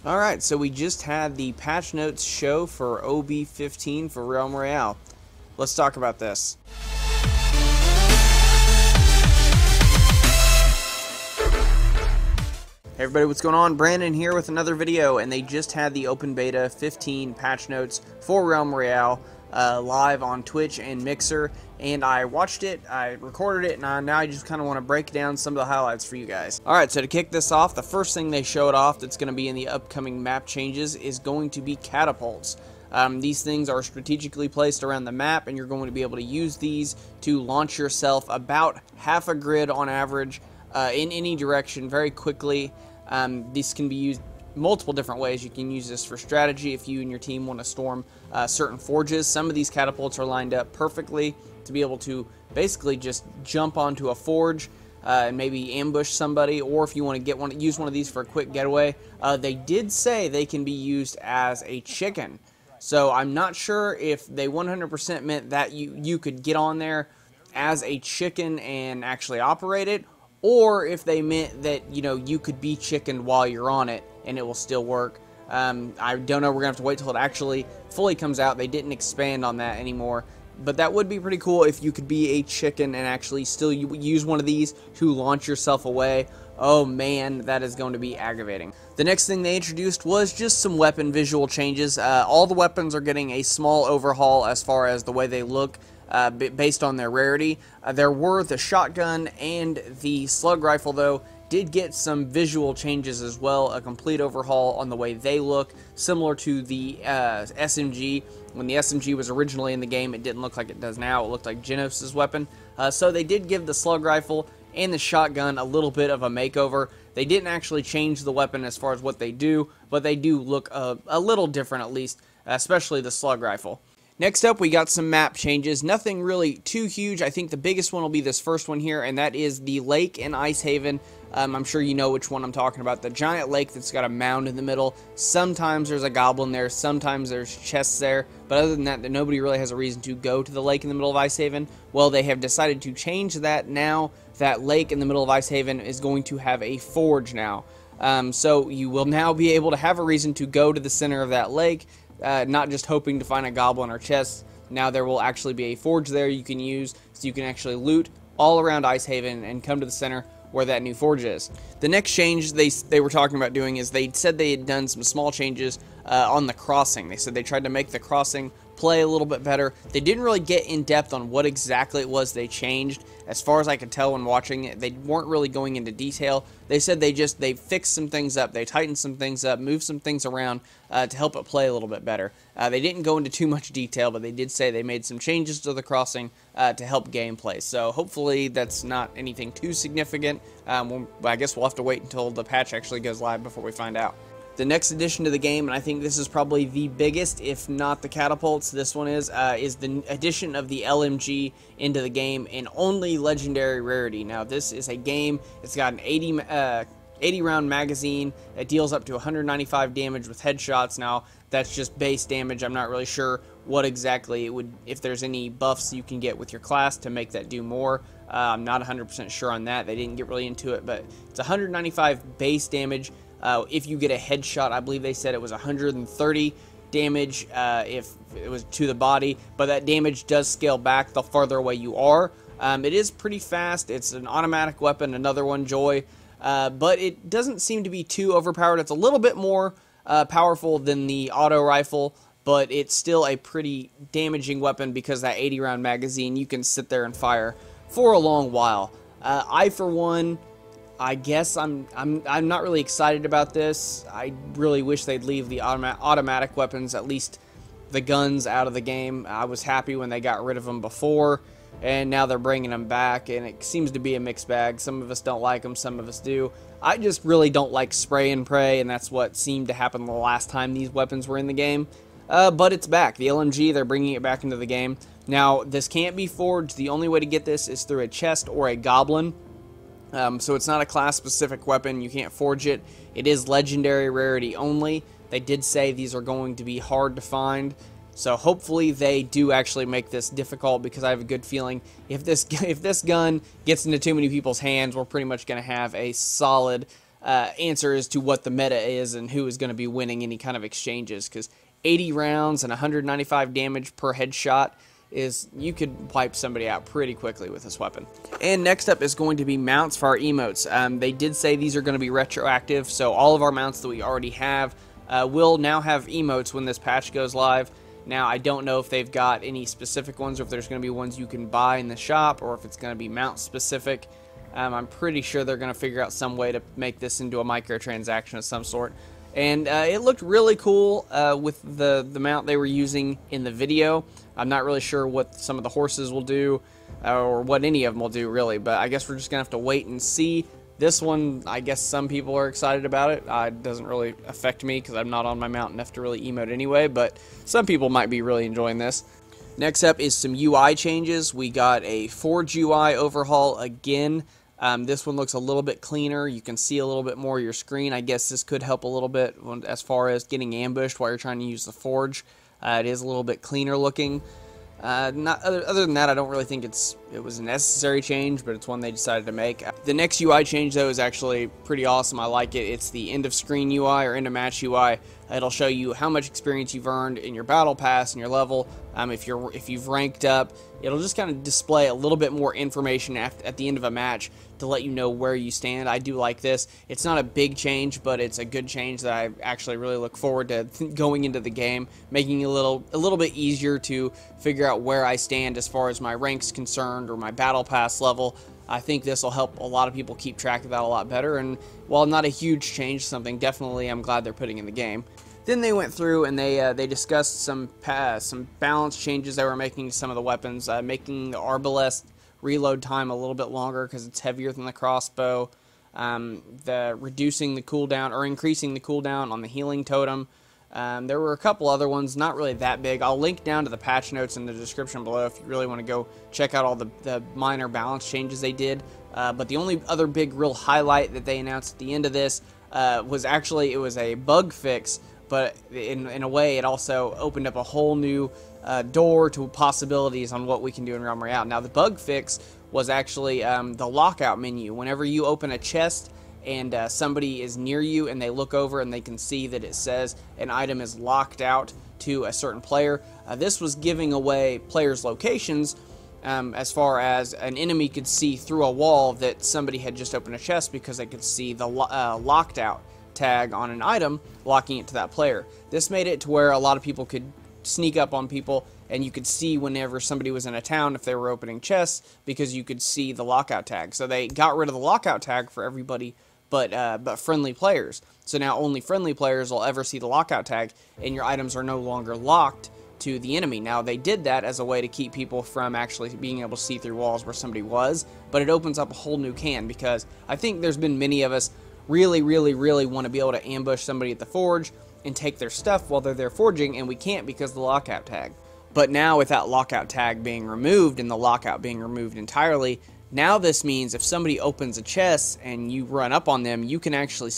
Alright, so we just had the patch notes show for OB15 for Realm Royale. Let's talk about this. Hey everybody, what's going on? Brandon here with another video, and they just had the open beta 15 patch notes for Realm Royale live on Twitch and Mixer, and I watched it, I recorded it, and now I just kind of want to break down some of the highlights for you guys. Alright, so to kick this off, the first thing they showed off that's going to be in the upcoming map changes is going to be Catapults. These things are strategically placed around the map, and you're going to be able to use these to launch yourself about half a grid on average in any direction very quickly. This can be used multiple different ways. You can use this for strategy if you and your team want to storm certain forges. Some of these catapults are lined up perfectly to be able to basically just jump onto a forge and maybe ambush somebody, or if you want to use one of these for a quick getaway. They did say they can be used as a chicken, so I'm not sure if they 100% meant that you could get on there as a chicken and actually operate it, or if they meant that, you know, you could be chickened while you're on it and it will still work. I don't know. We're gonna have to wait till it actually fully comes out. They didn't expand on that anymore, but that would be pretty cool if you could be a chicken and actually still use one of these to launch yourself away. Oh man, that is going to be aggravating. The next thing they introduced was just some weapon visual changes. All the weapons are getting a small overhaul as far as the way they look, based on their rarity. There were the shotgun and the slug rifle, though, did get some visual changes as well, a complete overhaul on the way they look, similar to the SMG. When the SMG was originally in the game, it didn't look like it does now. It looked like Genos' weapon. So they did give the slug rifle and the shotgun a little bit of a makeover. They didn't actually change the weapon as far as what they do, but they do look a little different, at least, especially the slug rifle. Next up, we got some map changes. Nothing really too huge. I think the biggest one will be this first one here, and that is the lake in Ice Haven. I'm sure you know which one I'm talking about. The giant lake that's got a mound in the middle. Sometimes there's a goblin there. Sometimes there's chests there. But other than that, nobody really has a reason to go to the lake in the middle of Ice Haven. Well, they have decided to change that now. That lake in the middle of Ice Haven is going to have a forge now. So you will now be able to have a reason to go to the center of that lake. Not just hoping to find a goblin or chest. Now there will actually be a forge there you can use, so you can actually loot all around Ice Haven and come to the center where that new forge is. The next change they were talking about doing is they said they had done some small changes on the crossing. They said they tried to make the crossing play a little bit better. They didn't really get in depth on what exactly it was they changed. As far as I could tell when watching it, they weren't really going into detail. They said they fixed some things up, they tightened some things up, moved some things around to help it play a little bit better. They didn't go into too much detail, but they did say they made some changes to the crossing to help gameplay. So hopefully that's not anything too significant. I guess we'll have to wait until the patch actually goes live before we find out. The next addition to the game, and I think this is probably the biggest, if not the Catapults, this one is the addition of the LMG into the game in only Legendary Rarity. Now, this is a game, it's got an 80 round magazine. It deals up to 195 damage with headshots. Now, that's just base damage. I'm not really sure what exactly it would, if there's any buffs you can get with your class to make that do more. I'm not 100% sure on that. They didn't get really into it, but it's 195 base damage. If you get a headshot, I believe they said it was 130 damage if it was to the body, but that damage does scale back the farther away you are. It is pretty fast. It's an automatic weapon, another one, Joy, but it doesn't seem to be too overpowered. It's a little bit more powerful than the auto rifle, but it's still a pretty damaging weapon because that 80 round magazine, you can sit there and fire for a long while. I, for one, I guess I'm not really excited about this. I really wish they'd leave the automatic weapons, at least the guns, out of the game. I was happy when they got rid of them before, and now they're bringing them back, and it seems to be a mixed bag. Some of us don't like them, some of us do. I just really don't like spray and pray, and that's what seemed to happen the last time these weapons were in the game. But it's back. The LMG, they're bringing it back into the game. Now, this can't be forged. The only way to get this is through a chest or a goblin. So it's not a class-specific weapon. You can't forge it. It is Legendary Rarity only. They did say these are going to be hard to find. So hopefully they do actually make this difficult, because I have a good feeling if this gun gets into too many people's hands, we're pretty much going to have a solid answer as to what the meta is and who is going to be winning any kind of exchanges, because 80 rounds and 195 damage per headshot is, you could wipe somebody out pretty quickly with this weapon. And next up is going to be mounts for our emotes. They did say these are going to be retroactive, so all of our mounts that we already have will now have emotes when this patch goes live. Now, I don't know if they've got any specific ones, or if there's going to be ones you can buy in the shop, or if it's going to be mount specific. I'm pretty sure they're going to figure out some way to make this into a microtransaction of some sort. And it looked really cool with the mount they were using in the video. I'm not really sure what some of the horses will do, or what any of them will do, really. But I guess we're just going to have to wait and see. This one, I guess some people are excited about it. It doesn't really affect me because I'm not on my mount enough to really emote anyway. But some people might be really enjoying this. Next up is some UI changes. We got a Forge UI overhaul again. This one looks a little bit cleaner. You can see a little bit more of your screen. I guess this could help a little bit as far as getting ambushed while you're trying to use the Forge. It is a little bit cleaner looking. Other than that, I don't really think it was a necessary change, but it's one they decided to make. The next UI change, though, is actually pretty awesome. I like it. It's the end of screen UI, or end of match UI. It'll show you how much experience you've earned in your battle pass and your level. If you've ranked up, it'll just kind of display a little bit more information at the end of a match to let you know where you stand. I do like this. It's not a big change, but it's a good change that I actually really look forward to going into the game, making it a little bit easier to figure out where I stand as far as my rank's concerned, or my battle pass level. I think this will help a lot of people keep track of that a lot better, and while not a huge change, something definitely I'm glad they're putting in the game. Then they went through and they discussed some balance changes they were making to some of the weapons, making the arbalest reload time a little bit longer because it's heavier than the crossbow, reducing the cooldown, or increasing the cooldown on the healing totem. There were a couple other ones, not really that big. I'll link down to the patch notes in the description below if you really want to go check out all the minor balance changes they did. But the only other big real highlight that they announced at the end of this was actually, it was a bug fix, but in a way it also opened up a whole new door to possibilities on what we can do in Realm Royale. Now, the bug fix was actually the lockout menu. Whenever you open a chest and somebody is near you and they look over and they can see that it says an item is locked out to a certain player, this was giving away players' locations, as far as an enemy could see through a wall that somebody had just opened a chest because they could see the locked out tag on an item, locking it to that player. This made it to where a lot of people could sneak up on people, and you could see whenever somebody was in a town if they were opening chests, because you could see the lockout tag. So they got rid of the lockout tag for everybody but friendly players. So now only friendly players will ever see the lockout tag, and your items are no longer locked to the enemy. Now, they did that as a way to keep people from actually being able to see through walls where somebody was, but it opens up a whole new can, because I think there's been many of us really want to be able to ambush somebody at the forge and take their stuff while they're there forging, and we can't because of the lockout tag. But now, with that lockout tag being removed and the lockout being removed entirely, now this means if somebody opens a chest and you run up on them, you can actually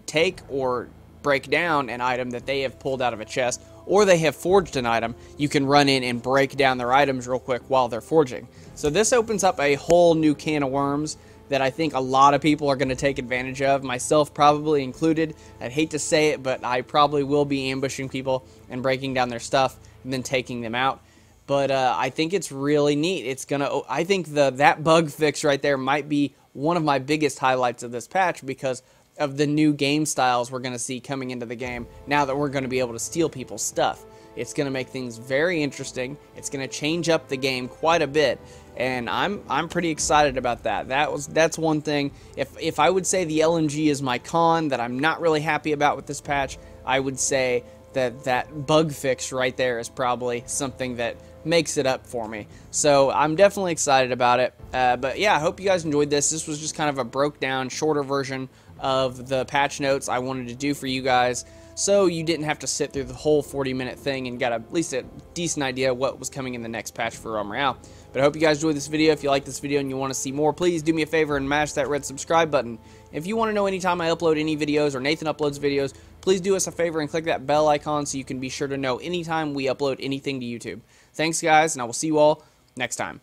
take or break down an item that they have pulled out of a chest, or they have forged an item. You can run in and break down their items real quick while they're forging. So this opens up a whole new can of worms that I think a lot of people are going to take advantage of, myself probably included. I'd hate to say it, but I probably will be ambushing people and breaking down their stuff and then taking them out. But I think it's really neat. I think that bug fix right there might be one of my biggest highlights of this patch, because of the new game styles we're going to see coming into the game now that we're going to be able to steal people's stuff. It's going to make things very interesting. It's going to change up the game quite a bit, and I'm pretty excited about that. That's one thing. If I would say the LMG is my con that I'm not really happy about with this patch, I would say that bug fix right there is probably something that makes it up for me. So I'm definitely excited about it. But yeah, I hope you guys enjoyed this. This was just kind of a broke down, shorter version of the patch notes I wanted to do for you guys, so you didn't have to sit through the whole 40-minute thing and got at least a decent idea of what was coming in the next patch for Realm Royale. But I hope you guys enjoyed this video. If you like this video and you want to see more, please do me a favor and mash that red subscribe button. If you want to know anytime I upload any videos or Nathan uploads videos, please do us a favor and click that bell icon so you can be sure to know anytime we upload anything to YouTube. Thanks, guys, and I will see you all next time.